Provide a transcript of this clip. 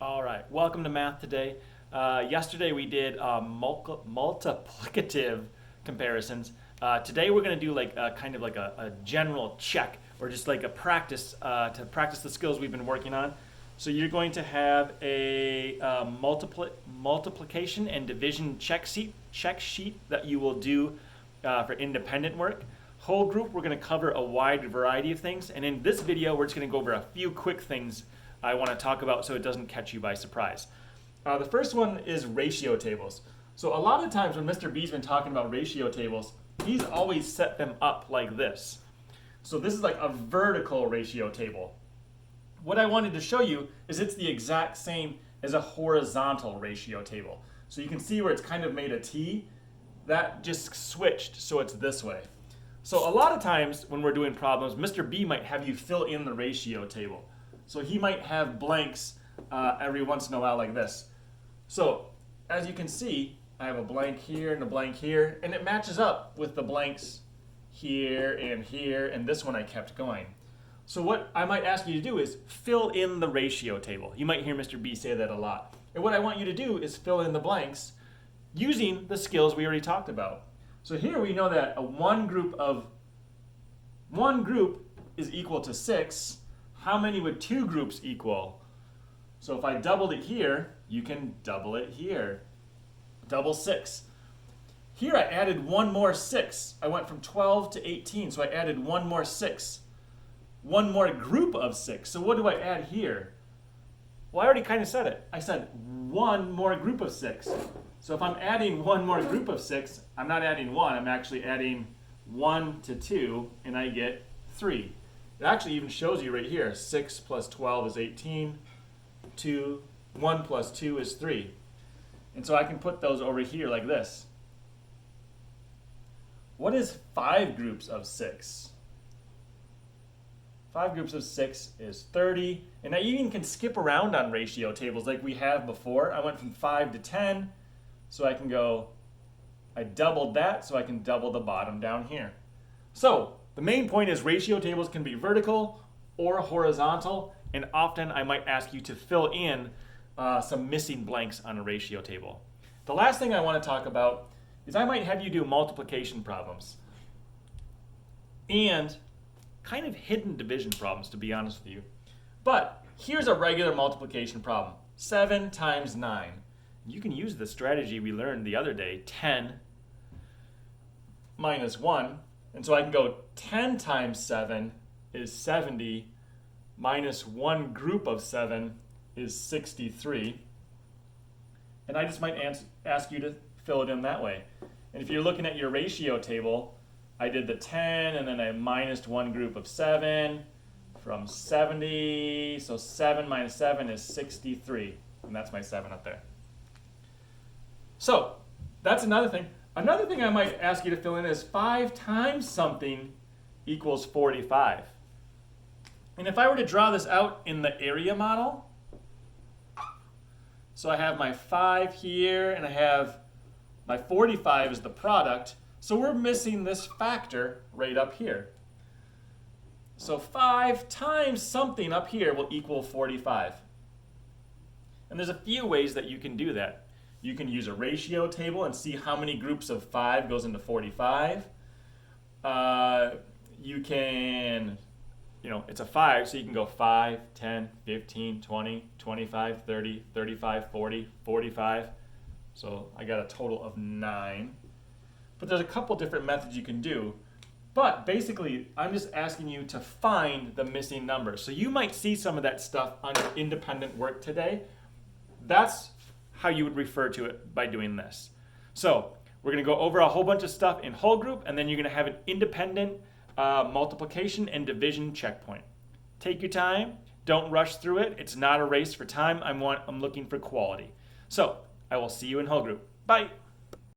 All right, welcome to Math Today. Yesterday we did multiplicative comparisons. Today we're going to do like kind of like a general check or just like a practice to practice the skills we've been working on. So you're going to have a multiplication and division check sheet that you will do for independent work. Whole group, we're going to cover a wide variety of things, and in this video we're just going to go over a few quick things I want to talk about so it doesn't catch you by surprise. The first one is ratio tables. So a lot of times when Mr. B's been talking about ratio tables, he's always set them up like this. So this is like a vertical ratio table. What I wanted to show you is it's the exact same as a horizontal ratio table. So you can see where it's kind of made a T. That just switched so it's this way. So a lot of times when we're doing problems, Mr. B might have you fill in the ratio table. So he might have blanks every once in a while like this. So as you can see, I have a blank here and a blank here, and it matches up with the blanks here, and this one I kept going. So what I might ask you to do is fill in the ratio table. You might hear Mr. B say that a lot. And what I want you to do is fill in the blanks using the skills we already talked about. So here we know that one group is equal to 6. How many would two groups equal? So if I doubled it here, you can double it here. Double 6. Here I added one more 6. I went from 12 to 18, so I added one more 6. One more group of 6. So what do I add here? Well, I already kind of said it. I said one more group of 6. So if I'm adding one more group of 6, I'm not adding 1. I'm actually adding 1 to 2, and I get 3. It actually even shows you right here. 6 plus 12 is 18. 1 plus 2 is 3. And so I can put those over here like this. What is 5 groups of 6? 5 groups of 6 is 30. And I even can skip around on ratio tables like we have before. I went from 5 to 10. So I can go, I doubled that, so I can double the bottom down here. So the main point is ratio tables can be vertical or horizontal, and often I might ask you to fill in some missing blanks on a ratio table. The last thing I want to talk about is I might have you do multiplication problems and kind of hidden division problems, to be honest with you. But here's a regular multiplication problem, 7 times 9. You can use the strategy we learned the other day, 10 minus 1. And so I can go 10 times 7 is 70 minus one group of 7 is 63. And I just might ask you to fill it in that way. And if you're looking at your ratio table, I did the 10 and then I minused one group of 7 from 70. So 7 minus 7 is 63. And that's my 7 up there. So that's another thing. Another thing I might ask you to fill in is 5 times something equals 45. And if I were to draw this out in the area model, so I have my 5 here and I have my 45 is the product, so we're missing this factor right up here. So 5 times something up here will equal 45. And there's a few ways that you can do that. You can use a ratio table and see how many groups of 5 goes into 45. You can, it's a 5, so you can go 5, 10, 15, 20, 25, 30, 35, 40, 45. So I got a total of 9. But there's a couple different methods you can do. But basically, I'm just asking you to find the missing numbers. So you might see some of that stuff on your independent work today. That's how you would refer to it by doing this. So we're going to go over a whole bunch of stuff in whole group, and then you're going to have an independent multiplication and division checkpoint. Take your time. Don't rush through it. It's not a race for time. I'm looking for quality. So I will see you in whole group. Bye.